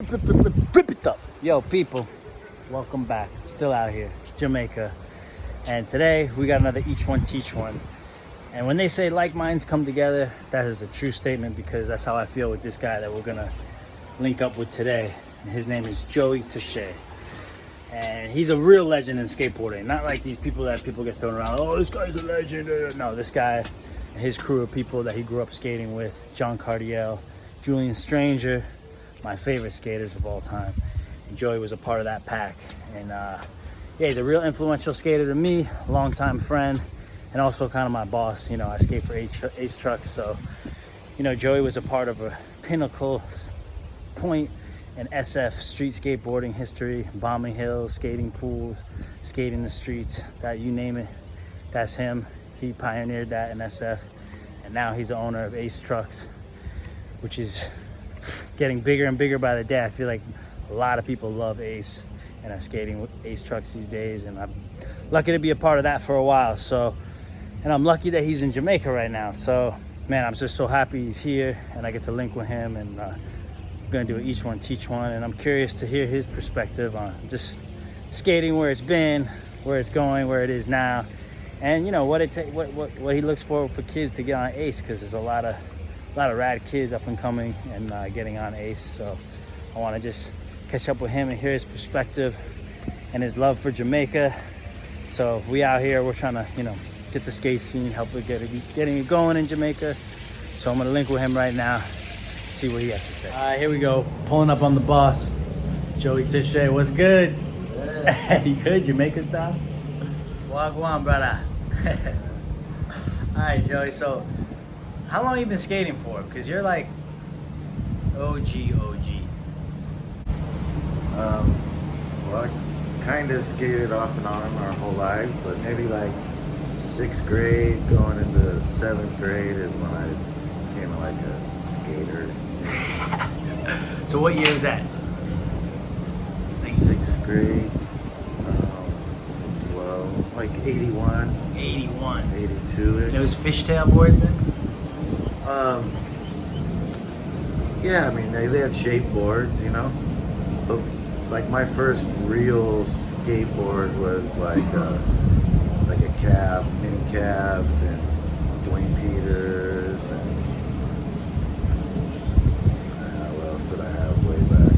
Rip it up. Yo, people, welcome back. Still out here, Jamaica. And today we got another Each One Teach One. And when they say like minds come together, that is a true statement because that's how I feel with this guy that we're gonna link up with today. And his name is Joey Tershay. And he's a real legend in skateboarding. Not like these people that people get thrown around. Oh, this guy's a legend. No, this guy and his crew of people that he grew up skating with, John Cardiel, Julian Stranger, my favorite skaters of all time. And Joey was a part of that pack. And yeah, he's a real influential skater to me, longtime friend, and also kind of my boss. You know, I skate for Ace Trucks. So, you know, Joey was a part of a pinnacle point in SF street skateboarding history, bombing hills, skating pools, skating the streets, that you name it, that's him. He pioneered that in SF. And now he's the owner of Ace Trucks, which is getting bigger and bigger by the day. I feel like a lot of people love Ace and are skating with Ace Trucks these days, and I'm lucky to be a part of that for a while. So, and I'm lucky that he's in Jamaica right now. So, man, I'm just so happy he's here and I get to link with him, and I'm gonna do Each One Teach One, and I'm curious to hear his perspective on just skating, where it's been, where it's going, where it is now, and you know what he looks for kids to get on Ace, because there's a lot of rad kids up and coming and getting on Ace. So I want to just catch up with him and hear his perspective and his love for Jamaica. So we out here, we're trying to, you know, get the skate scene, help with getting it going in Jamaica. So I'm gonna link with him right now, see what he has to say. All right, here we go. Pulling up on the boss, Joey Tershay. What's good? Yeah. You good, Jamaica style? Wagwan, brother. All right, Joey. So, how long you been skating for? Because you're like OG. Well, I kind of skated off and on our whole lives, but maybe like 6th grade going into 7th grade is when I became like a skater. So what year is that? 6th grade, 12, like 81. 81. 82-ish. And it was fishtail boards then? Yeah, I mean, they had shape boards, you know, but like my first real skateboard was like a cab, mini cabs, and Dwayne Peters, and what else did I have way back?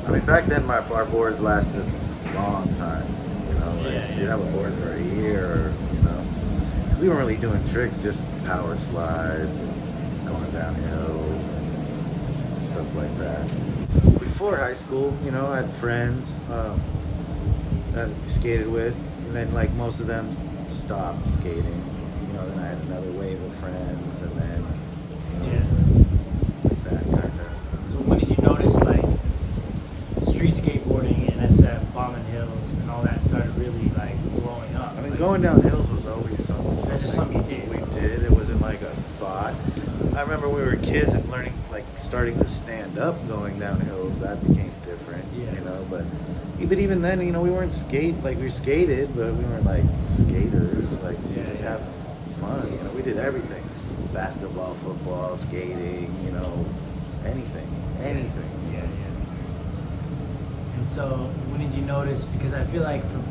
I mean, back then our boards lasted a long time, you know, like you'd have a board for a year, you know, 'cause we weren't really doing tricks, just power slides, and going down hills, and stuff like that. Before high school, you know, I had friends that I skated with, and then like most of them stopped skating. You know, then I had another wave of friends, and then like that kind of. So when did you notice like street skateboarding in SF, bombing hills, and all that started really like blowing up? I mean, like, going down hills was always something. That's just something you did. We did. It wasn't like a thought. I remember we were kids and learning, like starting to stand up going down hills. That became different, you know. But even then, you know, we weren't we skated, but we weren't like skaters. Like we just having fun. You know, we did everything: basketball, football, skating. You know, anything. Yeah. And so, when did you notice? Because I feel like for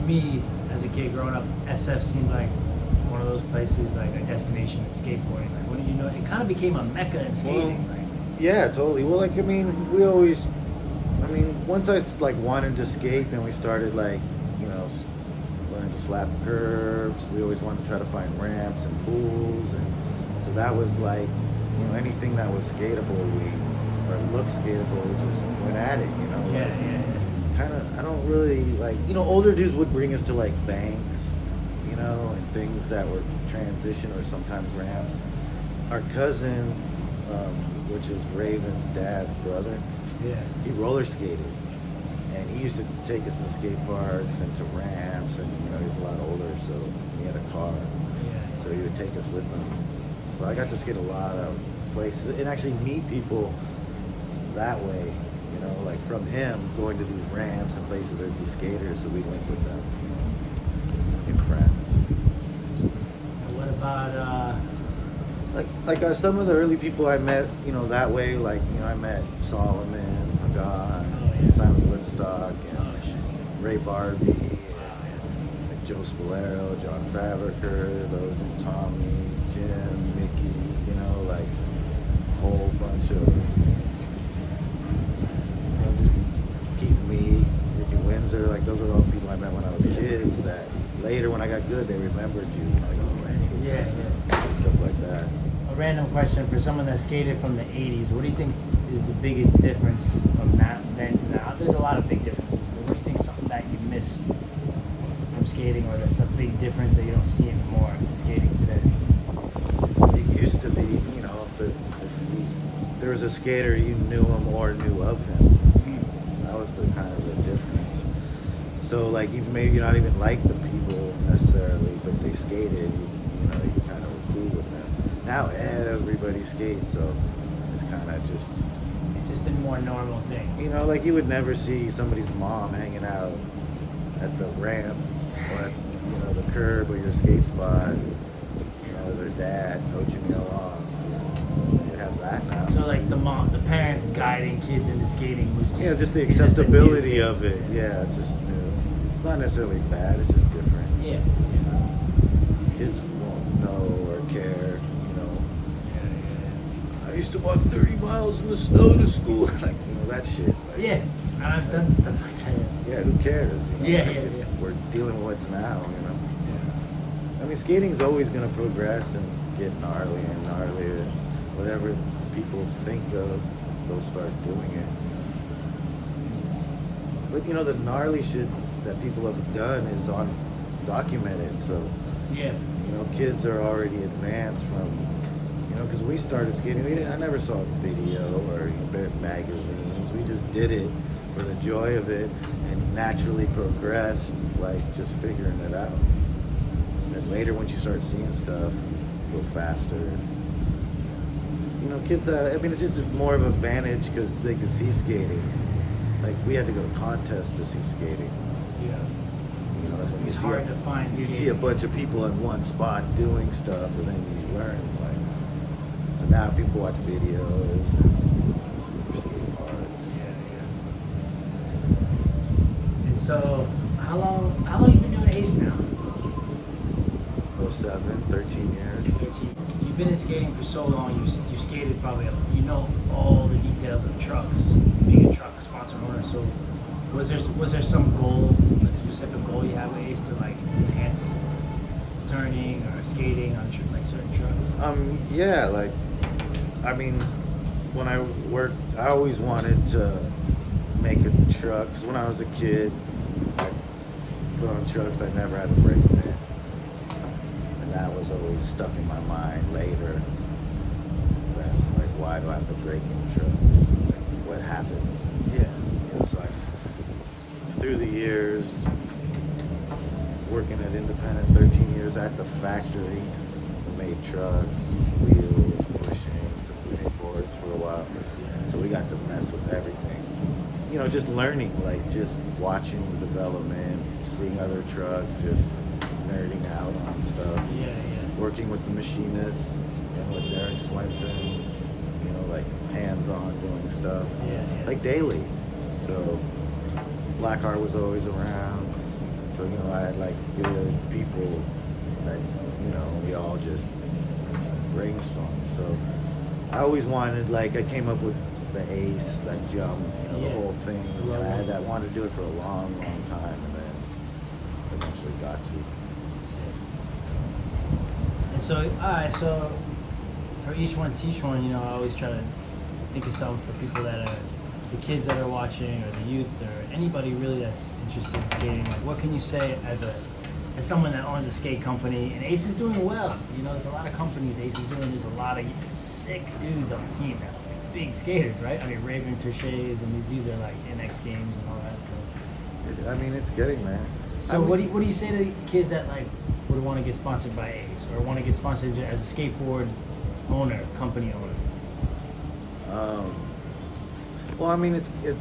me as a kid growing up, SF seemed like one of those places, like a destination in skateboarding. Like, when did you know? It kind of became a mecca in skating. Well, yeah, totally. Well, like, I mean, once I like wanted to skate, then we started like, you know, learning to slap curbs. We always wanted to try to find ramps and pools, and so that was like, you know, anything that was skatable, or looked skatable, we just went at it, you know. Kind of, I don't really like, you know, older dudes would bring us to like banks, you know, and things that were transition or sometimes ramps. Our cousin, which is Raven's dad's brother, he roller skated, and he used to take us to skate parks and to ramps, and you know, he's a lot older, so he had a car, so he would take us with him. So I got to skate a lot of places and actually meet people that way, you know, like from him going to these ramps and places there'd be skaters, so we'd link with them, you know, and friends. And what about some of the early people I met, that way, I met Solomon, Pagan, Simon Woodstock, and Ray Barbie, and like Joe Spolero, John Fabriker, those and Tommy, Jim, Mickey, like a whole bunch of just Keith Mead, Ricky Windsor, like those are all people I met when I was kids that later when I got good they remembered you, like, oh hey, Yeah. stuff like that. A random question for someone that skated from the 80s. What do you think is the biggest difference from then to now? There's a lot of big differences, but what do you think is something that you miss from skating, or that's a big difference that you don't see anymore in skating today? It used to be, if there was a skater, you knew him or knew of him. That was the kind of the difference. So like even maybe you not even like the people necessarily, but they skated, you kind of were cool with them. Now everybody skates, so it's kind of just... It's just a more normal thing. Like you would never see somebody's mom hanging out at the ramp or at, the curb or your skate spot, their dad coaching you along. You have that now. So like the parents guiding kids into skating was just the acceptability of it. Yeah, it's just new. It's not necessarily bad, it's just different. Yeah. Kids won't know or care, I used to walk 30 miles in the snow to school. Like, that shit. Like, Yeah, I've done stuff like that. Yeah, who cares? Yeah. We're dealing with what's now, I mean, skating's always going to progress and get gnarly and gnarlier. Whatever people think of, they'll start doing it. But, the gnarly shit that people have done is documented. So, kids are already advanced from, because we started skating. I never saw video or magazines. We just did it for the joy of it and naturally progressed, like just figuring it out. And later, once you start seeing stuff, go faster. Kids, it's just more of an advantage because they could see skating. Like, we had to go to contests to see skating. Yeah. That's when It's hard to find you skating. see a bunch of people in one spot doing stuff, and then you learn. Like, so now people watch videos and skate parks. And so, how long you been doing Ace now? 07, 13 years. You've been in skating for so long. You skated probably. All the details of trucks, being a truck sponsor owner. So, was there some goal, like specific goal you have with Ace to like enhance turning or skating on like certain trucks? Yeah, like, when I worked, I always wanted to make a truck. 'Cause when I was a kid, I put on trucks. I never had a brake pad, and that was always stuck in my mind later. Like, why do I have to brake in trucks? Like, what happened? Yeah. So through the years, working at Independent, 13 years at the factory, we made trucks, wheels, bushings, and boards for a while. So we got to mess with everything. Just learning, like just watching the development, seeing other trucks, just nerding out on stuff. Yeah. Working with the machinists and with Derek Swenson, like hands-on doing stuff. Yeah. Like daily. So Blackheart was always around. So, I had like good people that, we all just brainstormed. So I always wanted, like, I came up with the Ace, that jump, the whole thing. And I wanted to do it for a long, long time, and then eventually got to. And so, alright, so for each one, teach one, I always try to think of something for people that are, the kids that are watching, or the youth, or anybody really that's interested in skating. Like, what can you say as someone that owns a skate company, and Ace is doing well? There's a lot of companies Ace is doing. There's a lot of sick dudes on the team now, big skaters, right? Raven Tershays, and these dudes are like in X Games and all that. So, It's getting there. So what do you say to the kids that like would want to get sponsored by Ace, or want to get sponsored as a skateboard owner, company owner? Well,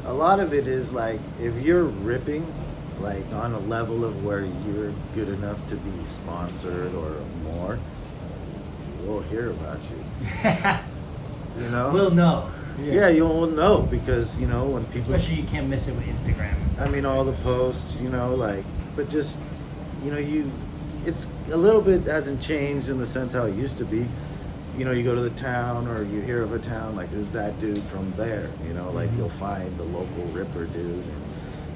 a lot of it is like, if you're ripping, like on a level of where you're good enough to be sponsored or more, we'll hear about you. You know? We'll know. Yeah, you'll know because you know when people. Especially you can't miss it with Instagram and stuff. I mean, all the posts, you know, like, but just, you know, it's a little bit hasn't changed in the sense how it used to be. You know, you go to the town or you hear of a town, like, who's that dude from there? You know, like, you'll find the local Ripper dude. And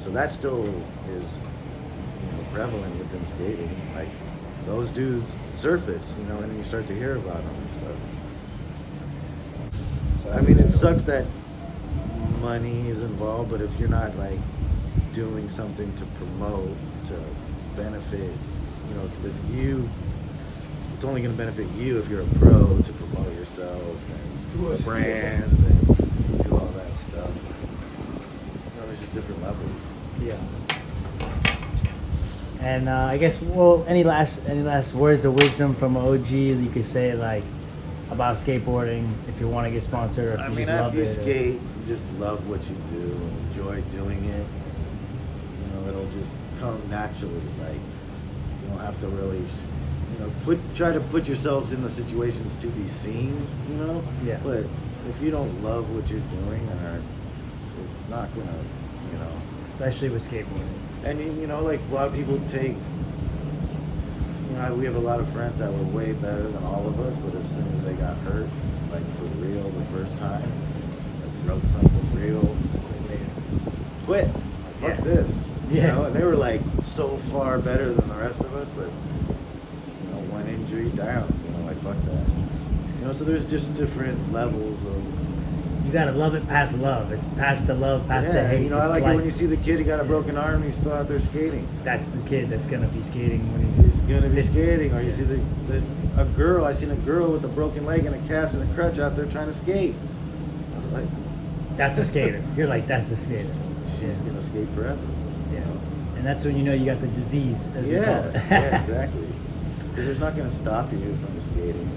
so that still is, you know, prevalent within skating. Like, those dudes surface, you know, and then you start to hear about them and stuff. So, I mean, it sucks that money is involved, but if you're not, like, doing something to promote, to benefit, you know, because it's only going to benefit you if you're a pro to promote yourself and brands and do all that stuff. You know, there's just different levels. Yeah. And I guess, well, any last words of wisdom from OG that you could say, like, about skateboarding, if you want to get sponsored or if I you mean, just after love you it? skate, you just love what you do and enjoy doing it. You know, it'll just come naturally. Like, you don't have to really, you know, try to put yourselves in the situations to be seen, you know? Yeah. But if you don't love what you're doing, it's not gonna, you know. Especially with skateboarding. And, you know, like, a lot of people take, you know, we have a lot of friends that were way better than all of us, but as soon as they got hurt, like, for real the first time, like, broke something real, they quit. Like, fuck this. Yeah. You know, and they were, like, so far better than the rest of us, but, you know, one injury down, you know, like, fuck that. You know, so there's just different levels of... You gotta love it past love. It's past the love, past the hate. You know, I It's like life. it when you see the kid, he got a broken arm, he's still out there skating. That's the kid that's gonna be skating when he's Gonna be 50. skating, or you see a girl. I seen a girl with a broken leg and a cast and a crutch out there trying to skate. I was like, That's a skater. You're like, that's a skater. she's gonna skate forever. Yeah. And that's when you know you got the disease, as we call Yeah, it. yeah, exactly. Because there's not gonna stop you from skating.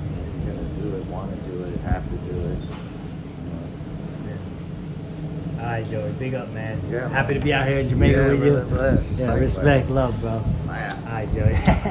You're gonna do it, want to do it, have to do it. All right, Joey. Big up, man. Yeah, Happy man. to be out here in Jamaica Yeah, with you. brother, bless. Yeah, Likewise. respect, love, bro. Yeah. All right, Joey.